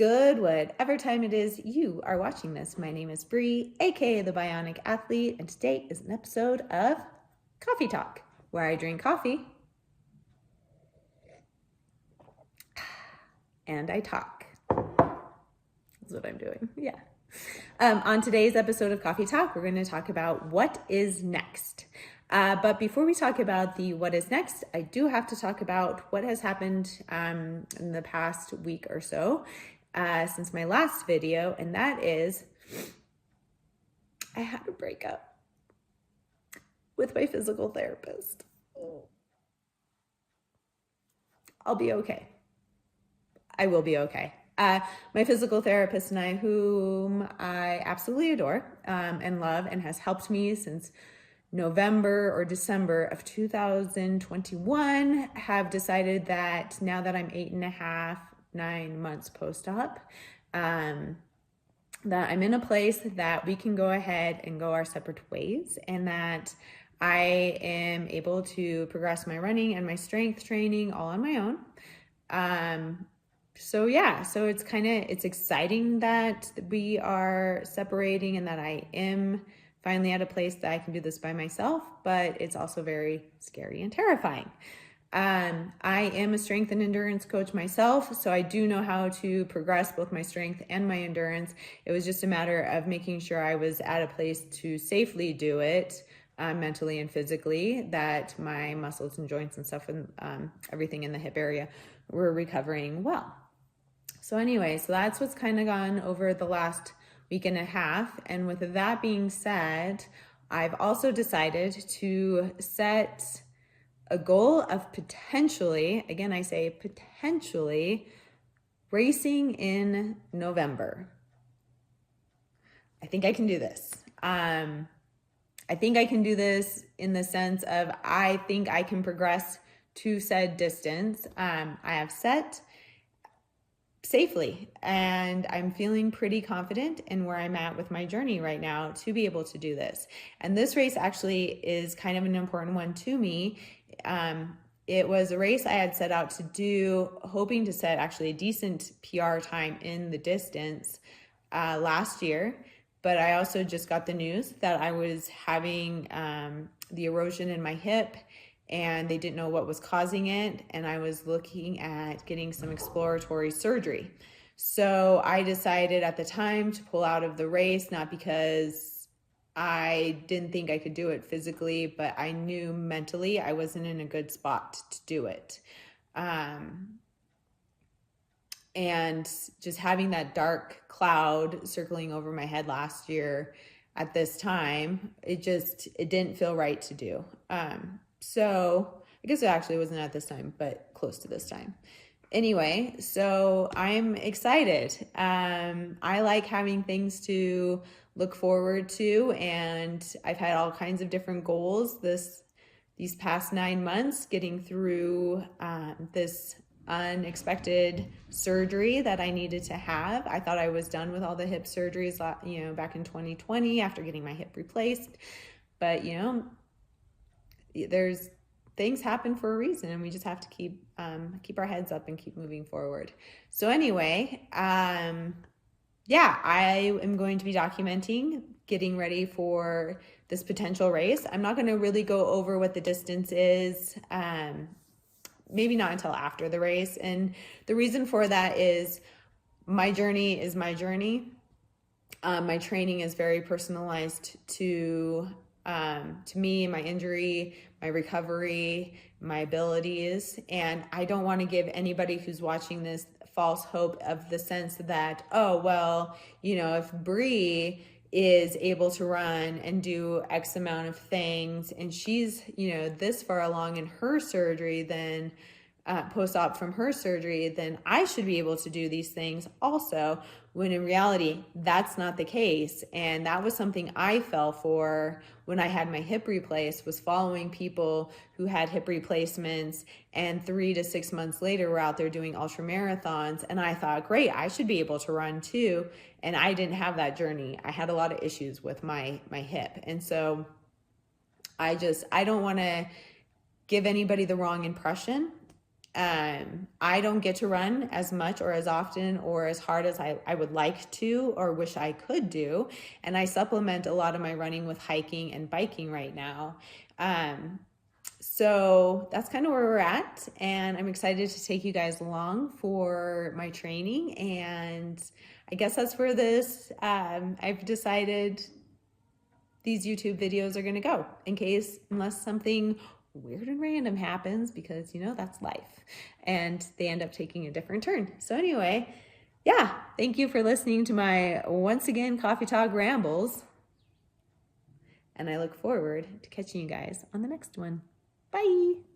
Good, whatever time it is you are watching this. My name is Bree, aka the Bionic Athlete, and today is an episode of Coffee Talk, where I drink coffee and I talk. That's what I'm doing. Yeah. On today's episode of Coffee Talk, we're going to talk about what is next. But before we talk about the what is next, I do have to talk about what has happened in the past week or so since my last video, and that is I had a breakup with my physical therapist. I'll be okay. I will be okay. My physical therapist and I, whom I absolutely adore and love, and has helped me since November or December of 2021, have decided that now that I'm 8.5, 9 months post-op, that I'm in a place that we can go ahead and go our separate ways, and that I am able to progress my running and my strength training all on my own. So it's exciting that we are separating and that I am finally at a place that I can do this by myself, but it's also very scary and terrifying. I am a strength and endurance coach myself, so I do know how to progress both my strength and my endurance. It was just a matter of making sure I was at a place to safely do it, mentally and physically, that my muscles and joints and stuff and everything in the hip area were recovering well. So that's what's kind of gone over the last week and a half. And with that being said, I've also decided to set a goal of potentially, again, I say potentially, racing in November. I think I can do this. I think I can do this in the sense of I think I can progress to said distance. I have set safely, and I'm feeling pretty confident in where I'm at with my journey right now to be able to do this. And this race actually is kind of an important one to me. It was a race I had set out to do, hoping to set actually a decent PR time in the distance last year. But I also just got the news that I was having the erosion in my hip, and they didn't know what was causing it, and I was looking at getting some exploratory surgery. So I decided at the time to pull out of the race, not because I didn't think I could do it physically, but I knew mentally I wasn't in a good spot to do it. And just having that dark cloud circling over my head last year at this time, it didn't feel right to do. So I guess it actually wasn't at this time, but close to this time. Anyway, so I'm excited. I like having things to look forward to, and I've had all kinds of different goals these past 9 months, getting through this unexpected surgery that I needed to have. I thought I was done with all the hip surgeries, back in 2020 after getting my hip replaced, but there's things happen for a reason, and we just have to keep our heads up and keep moving forward. So anyway, I am going to be documenting getting ready for this potential race. I'm not going to really go over what the distance is, maybe not until after the race. And the reason for that is my journey is my journey. My training is very personalized to me, my injury, my recovery, my abilities. And I don't want to give anybody who's watching this false hope of the sense that, if Bree is able to run and do X amount of things, and she's, this far along in her surgery, then post-op from her surgery, then I should be able to do these things also, when in reality, that's not the case. And that was something I fell for when I had my hip replaced, was following people who had hip replacements and 3 to 6 months later were out there doing ultra marathons. And I thought, great, I should be able to run too. And I didn't have that journey. I had a lot of issues with my hip. And so I don't want to give anybody the wrong impression I don't get to run as much or as often or as hard as I would like to or wish I could do. And I supplement a lot of my running with hiking and biking right now. So that's kind of where we're at. And I'm excited to take you guys along for my training. And I guess that's where this, I've decided these YouTube videos are going to go unless something weird and random happens, because you know, that's life and they end up taking a different turn. So anyway, yeah, thank you for listening to my once again coffee talk rambles. And I look forward to catching you guys on the next one. Bye.